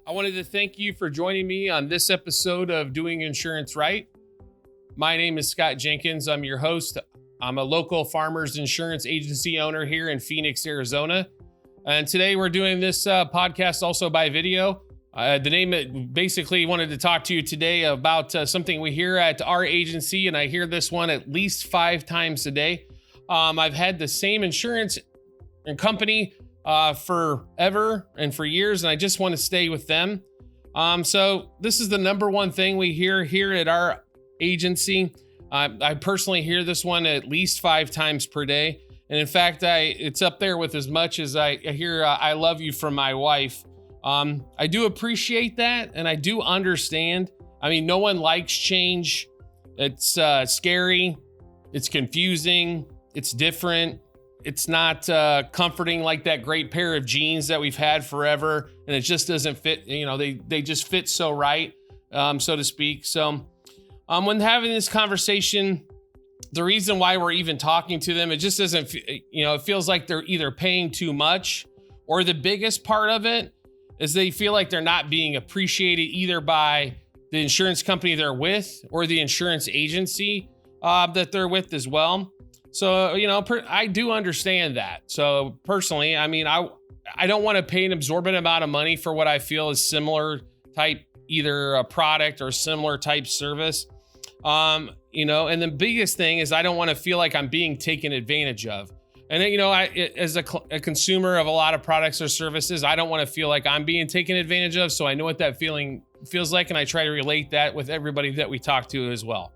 I wanted to thank you for joining me on this episode of Doing Insurance Right. My name is Scott Jenkins. I'm your host. I'm a local farmers insurance agency owner here in Phoenix, Arizona. And today we're doing this podcast also by video. The name basically wanted to talk to you today about something we hear at our agency, and I hear this one at least 5 times a day. I've had the same insurance and company forever and for years, and I just want to stay with them. So this is the number one thing we hear here at our agency. I personally hear this one at least 5 times per day. And in fact, it's up there with as much as I hear I love you from my wife. I do appreciate that, and I do understand. I mean, no one likes change. It's scary. It's confusing. It's different. It's not comforting like that great pair of jeans that we've had forever, and it just doesn't fit. You know, they just fit so right, so to speak. So when having this conversation, the reason why we're even talking to them, it just doesn't, it feels like they're either paying too much, or the biggest part of it is they feel like they're not being appreciated either by the insurance company they're with or the insurance agency that they're with as well. So, I do understand that. So personally, I mean, I don't want to pay an absorbent amount of money for what I feel is similar type, either a product or similar type service. And the biggest thing is I don't want to feel like I'm being taken advantage of. And then, as a consumer of a lot of products or services, I don't want to feel like I'm being taken advantage of. So I know what that feeling feels like, and I try to relate that with everybody that we talk to as well.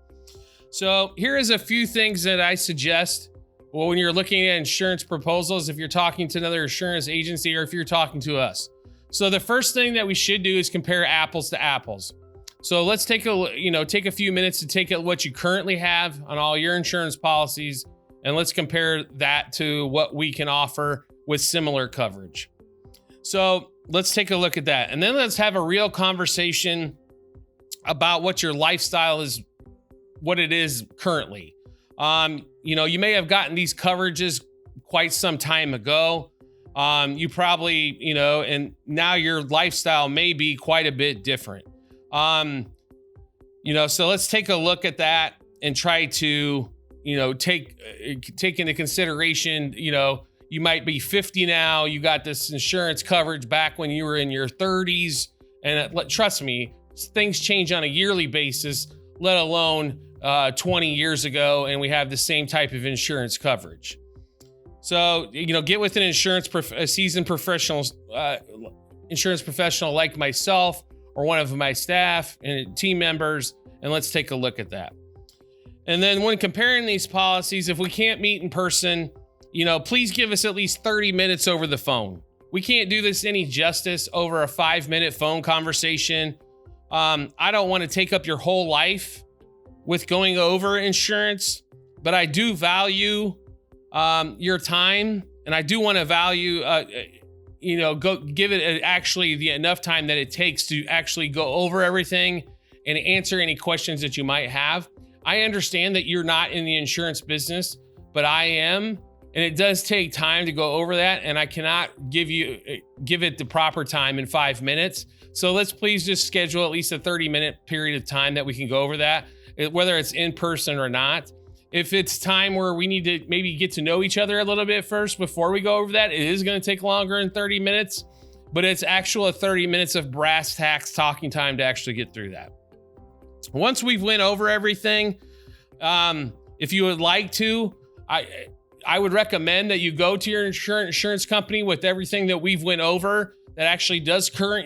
So here is a few things that I suggest when you're looking at insurance proposals, if you're talking to another insurance agency or if you're talking to us. So the first thing that we should do is compare apples to apples. So let's take a few minutes to take at what you currently have on all your insurance policies, and let's compare that to what we can offer with similar coverage. So let's take a look at that. And then let's have a real conversation about what your lifestyle is, what it is currently. You may have gotten these coverages quite some time ago. You probably, and now your lifestyle may be quite a bit different. So let's take a look at that and try to, take into consideration, you might be 50 now, you got this insurance coverage back when you were in your 30s. And trust me, things change on a yearly basis, let alone 20 years ago, and we have the same type of insurance coverage. So, get with an a seasoned professional, insurance professional like myself or one of my staff and team members, and let's take a look at that. And then when comparing these policies, if we can't meet in person, please give us at least 30 minutes over the phone. We can't do this any justice over a 5-minute phone conversation. I don't want to take up your whole life with going over insurance, but I do value your time, and I do want to value, give it actually the enough time that it takes to actually go over everything and answer any questions that you might have. I understand that you're not in the insurance business, but I am, and it does take time to go over that, and I cannot give it the proper time in 5 minutes. So let's please just schedule at least a 30-minute period of time that we can go over that, whether it's in person or not. If it's time where we need to maybe get to know each other a little bit first before we go over that, it is going to take longer than 30 minutes, but it's actual 30 minutes of brass tacks talking time to actually get through that. Once we've went over everything, if you would like to, I would recommend that you go to your insurance company with everything that we've went over that actually does cover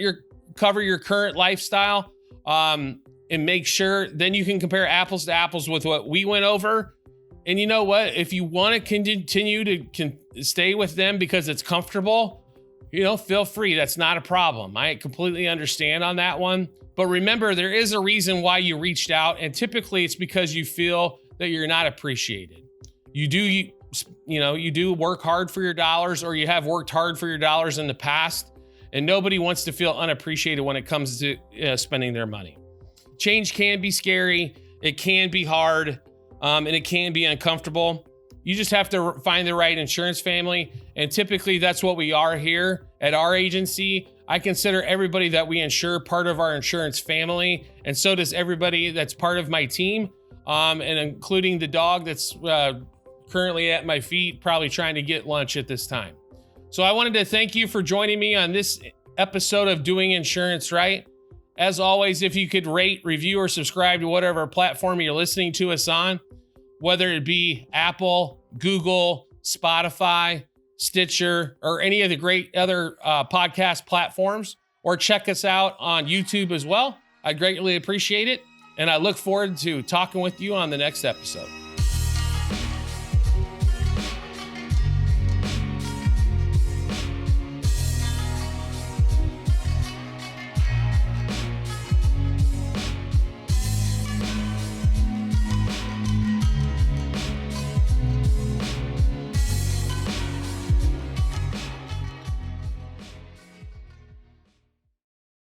your current lifestyle, and make sure then you can compare apples to apples with what we went over. And you know what? If you want to continue to stay with them because it's comfortable, feel free. That's not a problem. I completely understand on that one. But remember, there is a reason why you reached out, and typically it's because you feel that you're not appreciated. You do work hard for your dollars, or you have worked hard for your dollars in the past, and nobody wants to feel unappreciated when it comes to spending their money. Change can be scary, it can be hard, and it can be uncomfortable. You just have to find the right insurance family. And typically that's what we are here at our agency. I consider everybody that we insure part of our insurance family. And so does everybody that's part of my team, and including the dog that's currently at my feet, probably trying to get lunch at this time. So I wanted to thank you for joining me on this episode of Doing Insurance Right. As always, if you could rate, review, or subscribe to whatever platform you're listening to us on, whether it be Apple, Google, Spotify, Stitcher, or any of the great other podcast platforms, or check us out on YouTube as well. I greatly appreciate it, and I look forward to talking with you on the next episode.